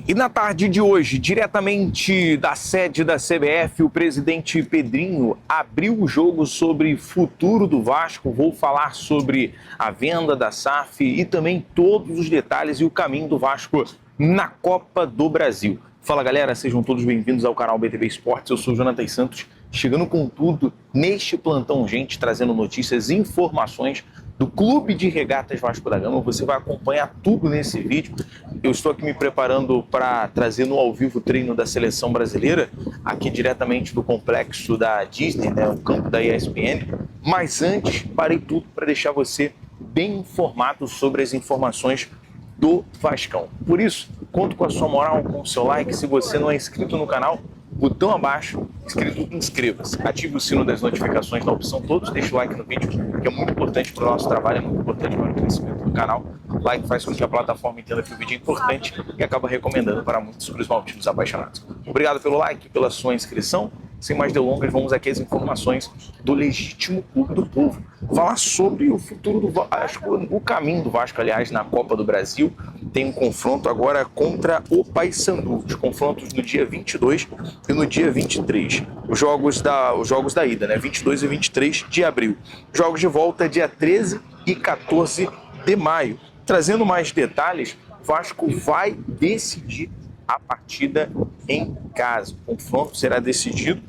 E na tarde de hoje, diretamente da sede da CBF, o presidente Pedrinho abriu o jogo sobre futuro do Vasco. Vou falar sobre a venda da SAF e também todos os detalhes e o caminho do Vasco na Copa do Brasil. Fala galera, sejam todos bem-vindos ao canal BTV Esportes. Eu sou o Jonathan Santos, chegando com tudo neste plantão gente, trazendo notícias e informações do Clube de Regatas Vasco da Gama. Você vai acompanhar tudo nesse vídeo. Eu estou aqui me preparando para trazer no ao vivo o treino da seleção brasileira, aqui diretamente do complexo da Disney, né, o campo da ESPN. Mas antes, parei tudo para deixar você bem informado sobre as informações do Vascão. Por isso, conto com a sua moral, com o seu like. Se você não é inscrito no canal, botão abaixo, escrito inscreva-se. Ative o sino das notificações na opção todos, deixa o like no vídeo, que é muito importante para o nosso trabalho, é muito importante para o crescimento do canal. O like faz com que a plataforma entenda que o vídeo é importante e acaba recomendando para muitos Cruz Maltinos apaixonados. Obrigado pelo like, pela sua inscrição. Sem mais delongas, vamos aqui às informações do legítimo clube do povo. Falar sobre o futuro do Vasco, o caminho do Vasco, aliás, na Copa do Brasil. Tem um confronto agora contra o Paysandu. Os confrontos no dia 22 e no dia 23. Os jogos da ida, né? 22 e 23 de abril. Jogos de volta dia 13 e 14 de maio. Trazendo mais detalhes, o Vasco vai decidir a partida em casa. O confronto será decidido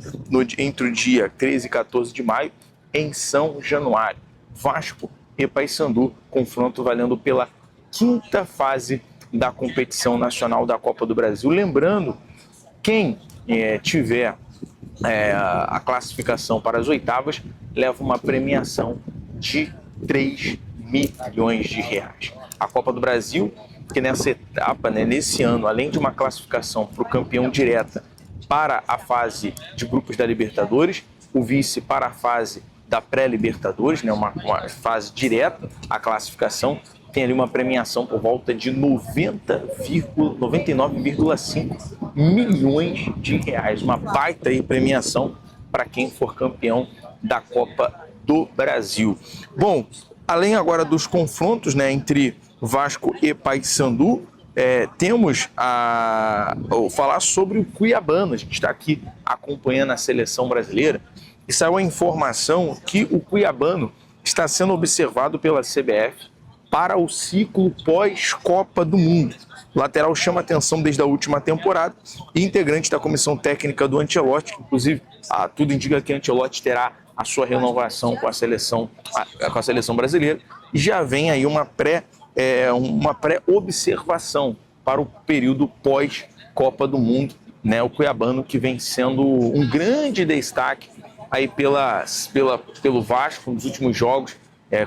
entre o dia 13 e 14 de maio em São Januário. Vasco e Paysandu, confronto valendo pela quinta fase da competição nacional da Copa do Brasil. Lembrando, quem tiver a classificação para as oitavas leva uma premiação de 3 milhões de reais. A Copa do Brasil, que nessa etapa, né, nesse ano, além de uma classificação para o campeão direta para a fase de grupos da Libertadores, o vice para a fase da pré-Libertadores, né, uma fase direta, a classificação, tem ali uma premiação por volta de 99,5 milhões de reais. Uma baita aí premiação para quem for campeão da Copa do Brasil. Bom, além agora dos confrontos, né, entre Vasco e Paysandu, temos a falar sobre o Cuiabano. A gente está aqui acompanhando a seleção brasileira e saiu a informação que o Cuiabano está sendo observado pela CBF para o ciclo pós-Copa do Mundo. O lateral chama atenção desde a última temporada e integrante da comissão técnica do Ancelotti, que inclusive tudo indica que Ancelotti terá a sua renovação com a seleção brasileira, e já vem aí uma pré-observação para o período pós-Copa do Mundo, né? O Cuiabano, que vem sendo um grande destaque aí pelo Vasco nos últimos jogos,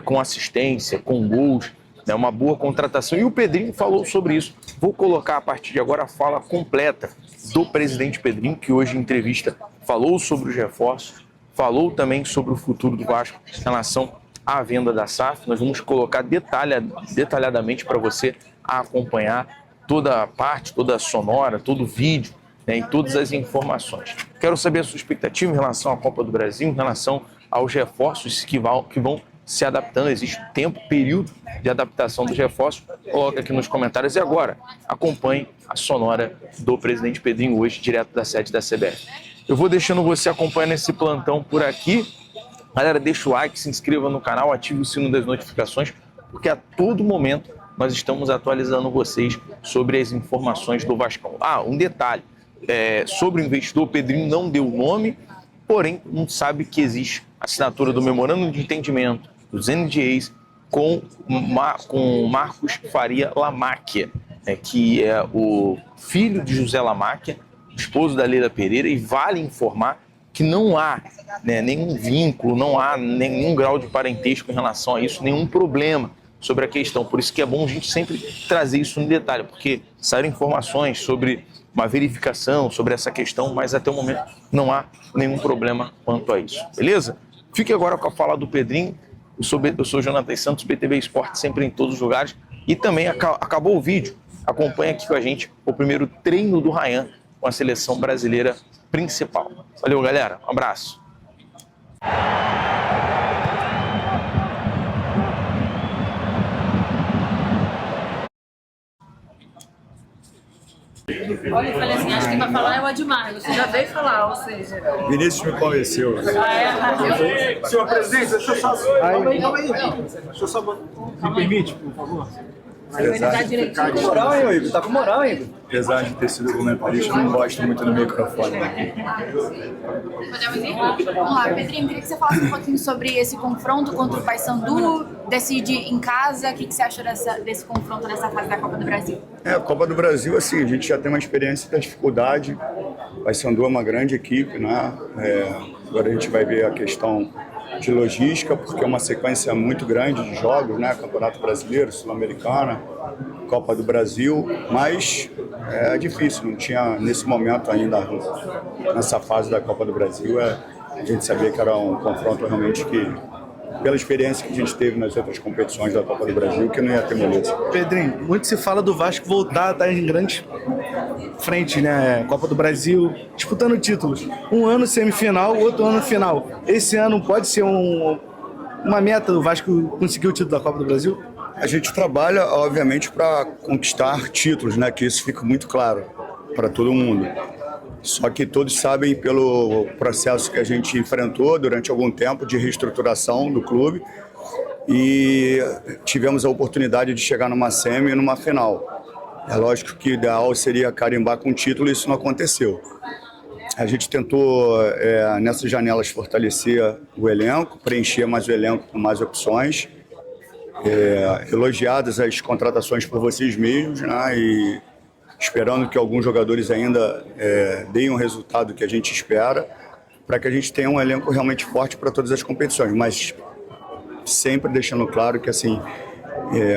com assistência, com gols, né? Uma boa contratação. E o Pedrinho falou sobre isso. Vou colocar a partir de agora a fala completa do presidente Pedrinho, que hoje em entrevista falou sobre os reforços, falou também sobre o futuro do Vasco em relação à venda da SAF. Nós vamos colocar detalhadamente para você acompanhar toda a parte, toda a sonora, todo o vídeo, né, e todas as informações. Quero saber a sua expectativa em relação à Copa do Brasil, em relação aos reforços que vão se adaptando. Existe tempo, período de adaptação dos reforços. Coloca aqui nos comentários. E agora, acompanhe a sonora do presidente Pedrinho hoje, direto da sede da CBF. Eu vou deixando você acompanhando esse plantão por aqui. Galera, deixa o like, se inscreva no canal, ative o sino das notificações, porque a todo momento nós estamos atualizando vocês sobre as informações do Vascão. Um detalhe, sobre o investidor, o Pedrinho não deu o nome, porém não sabe que existe assinatura do memorando de entendimento, dos NDAs, com Marcos Faria Lamáquia, que é o filho de José Lamáquia, esposo da Leila Pereira, e vale informar que não há, né, nenhum vínculo, não há nenhum grau de parentesco em relação a isso, nenhum problema sobre a questão. Por isso que é bom a gente sempre trazer isso no detalhe, porque saíram informações sobre uma verificação sobre essa questão, mas até o momento não há nenhum problema quanto a isso. Beleza? Fique agora com a fala do Pedrinho. Eu sou Jonathan Santos, BTV Esportes, sempre em todos os lugares. E também acabou o vídeo. Acompanha aqui com a gente o primeiro treino do Ryan com a seleção brasileira principal. Valeu, galera. Um abraço. Olha, eu falei assim, acho que quem vai falar é o Admar, você já veio falar, ou seja... Vinícius me convenceu. Senhor presidente, deixa eu só... Calma aí. Deixa eu só... Me permite, por favor? Apesar de Tá com moral, hein, Igor? Tá com moral, hein, Igor? Apesar de ter sido comentarista, eu não gosto muito do microfone. Vamos lá, Pedrinho, queria que você falasse um pouquinho sobre esse confronto contra o Paysandu, decide em casa, o que você achou desse confronto nessa fase da Copa do Brasil? A Copa do Brasil, assim, a gente já tem uma experiência da dificuldade. O Paysandu é uma grande equipe, né? Agora a gente vai ver a questão de logística, porque é uma sequência muito grande de jogos, né? Campeonato Brasileiro, Sul-Americana, Copa do Brasil, mas é difícil, não tinha nesse momento ainda, nessa fase da Copa do Brasil, a gente sabia que era um confronto realmente que, pela experiência que a gente teve nas outras competições da Copa do Brasil, que não ia ter moleza. Pedrinho, muito se fala do Vasco voltar a estar em grande frente, né? Copa do Brasil, disputando títulos. Um ano semifinal, outro ano final. Esse ano pode ser uma meta do Vasco conseguir o título da Copa do Brasil? A gente trabalha, obviamente, para conquistar títulos, né? Que isso fica muito claro para todo mundo. Só que todos sabem pelo processo que a gente enfrentou durante algum tempo de reestruturação do clube e tivemos a oportunidade de chegar numa semi e numa final. É lógico que o ideal seria carimbar com título e isso não aconteceu. A gente tentou, nessas janelas, fortalecer o elenco, preencher mais o elenco com mais opções. Elogiadas as contratações por vocês mesmos, né? E esperando que alguns jogadores ainda deem o resultado que a gente espera, para que a gente tenha um elenco realmente forte para todas as competições. Mas sempre deixando claro que, assim,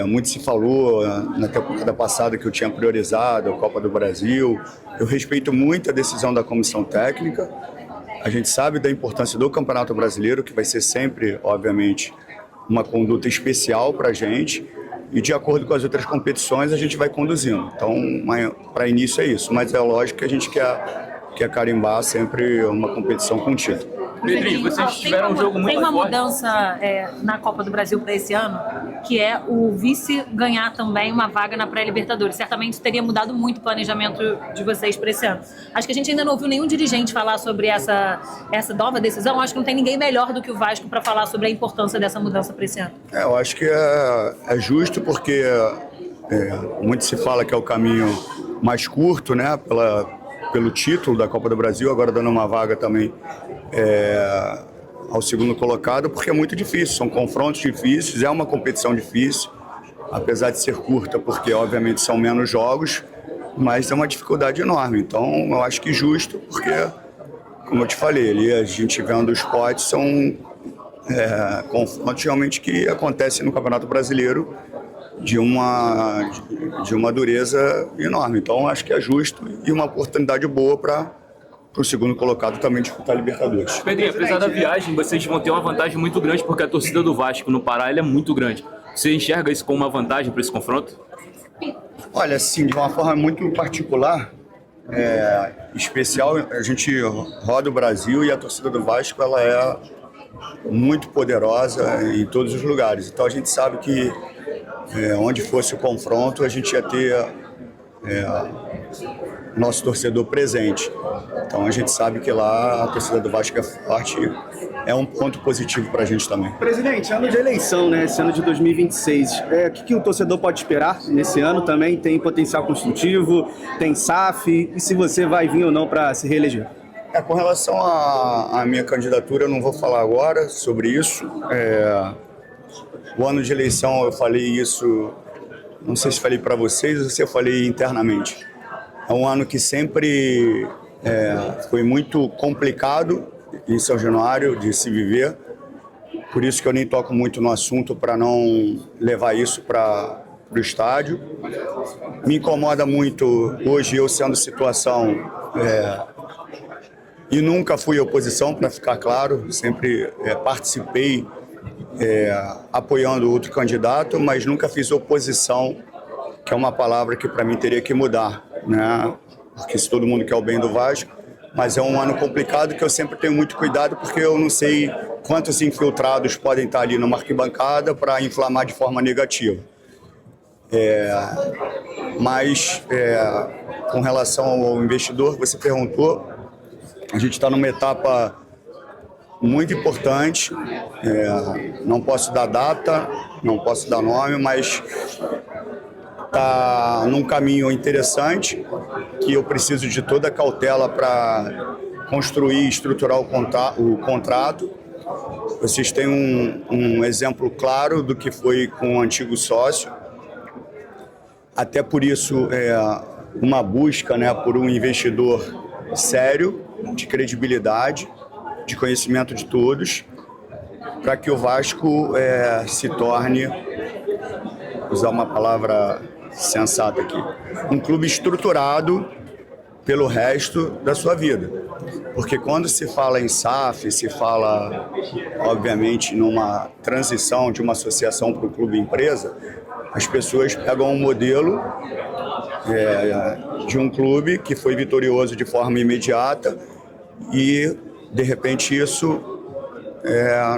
muito se falou na temporada passada que eu tinha priorizado a Copa do Brasil. Eu respeito muito a decisão da comissão técnica. A gente sabe da importância do Campeonato Brasileiro, que vai ser sempre, obviamente, uma conduta especial para a gente. E de acordo com as outras competições, a gente vai conduzindo. Então, para início é isso. Mas é lógico que a gente quer carimbar sempre uma competição com título. Pedrinho, vocês tiveram um jogo muito forte. Tem uma mudança na Copa do Brasil para esse ano, que é o vice ganhar também uma vaga na pré-Libertadores. Certamente teria mudado muito o planejamento de vocês para esse ano. Acho que a gente ainda não ouviu nenhum dirigente falar sobre essa nova decisão. Acho que não tem ninguém melhor do que o Vasco para falar sobre a importância dessa mudança para esse ano. Eu acho que é justo porque muito se fala que é o caminho mais curto, né, pelo título da Copa do Brasil, agora dando uma vaga também ao segundo colocado, porque é muito difícil, são confrontos difíceis, é uma competição difícil, apesar de ser curta, porque obviamente são menos jogos, mas é uma dificuldade enorme. Então eu acho que justo, porque, como eu te falei, ali a gente vendo os potes, são confrontos realmente que acontecem no Campeonato Brasileiro de uma dureza enorme. Então acho que é justo e uma oportunidade boa para o segundo colocado também disputar a Libertadores. Pedrinho, apesar da viagem, vocês vão ter uma vantagem muito grande, porque a torcida do Vasco no Pará ela é muito grande. Você enxerga isso como uma vantagem para esse confronto? Olha, assim, de uma forma muito particular, especial, a gente roda o Brasil e a torcida do Vasco ela é muito poderosa em todos os lugares. Então a gente sabe que onde fosse o confronto, a gente ia ter nosso torcedor presente. Então a gente sabe que lá a torcida do Vasco é forte, é um ponto positivo para a gente também. Presidente, ano de eleição, né? Esse ano de 2026, o que o torcedor pode esperar nesse ano? Também tem potencial construtivo, tem SAF, e se você vai vir ou não para se reeleger? Com relação à minha candidatura, eu não vou falar agora sobre isso. O ano de eleição, eu falei isso, não sei se falei para vocês ou se eu falei internamente. É um ano que sempre foi muito complicado em São Januário de se viver. Por isso que eu nem toco muito no assunto para não levar isso para o estádio. Me incomoda muito hoje eu sendo situação e nunca fui oposição, para ficar claro. Sempre participei apoiando outro candidato, mas nunca fiz oposição, que é uma palavra que para mim teria que mudar, né? Porque se todo mundo quer o bem do Vasco, mas é um ano complicado que eu sempre tenho muito cuidado, porque eu não sei quantos infiltrados podem estar ali numa arquibancada para inflamar de forma negativa. Mas com relação ao investidor, você perguntou, a gente está numa etapa muito importante, não posso dar data, não posso dar nome, mas está num caminho interessante, que eu preciso de toda a cautela para construir e estruturar o contrato. Vocês têm um exemplo claro do que foi com o antigo sócio. Até por isso, uma busca, né, por um investidor sério, de credibilidade, de conhecimento de todos, para que o Vasco se torne, usar uma palavra sensata aqui, um clube estruturado pelo resto da sua vida. Porque quando se fala em SAF, se fala, obviamente, numa transição de uma associação para o clube empresa, as pessoas pegam um modelo de um clube que foi vitorioso de forma imediata e, de repente, isso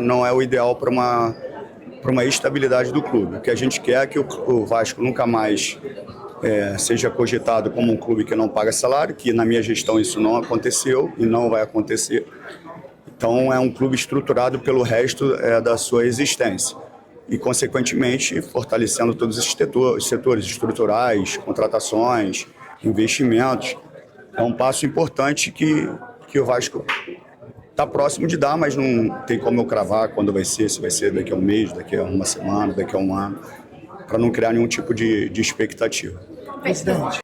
não é o ideal para uma estabilidade do clube. O que a gente quer é que o Vasco nunca mais seja cogitado como um clube que não paga salário, que na minha gestão isso não aconteceu e não vai acontecer. Então é um clube estruturado pelo resto da sua existência e, consequentemente, fortalecendo todos esses setores estruturais, contratações, investimentos. É um passo importante que o Vasco está próximo de dar, mas não tem como eu cravar quando vai ser, se vai ser daqui a um mês, daqui a uma semana, daqui a um ano, para não criar nenhum tipo de expectativa. Presidente.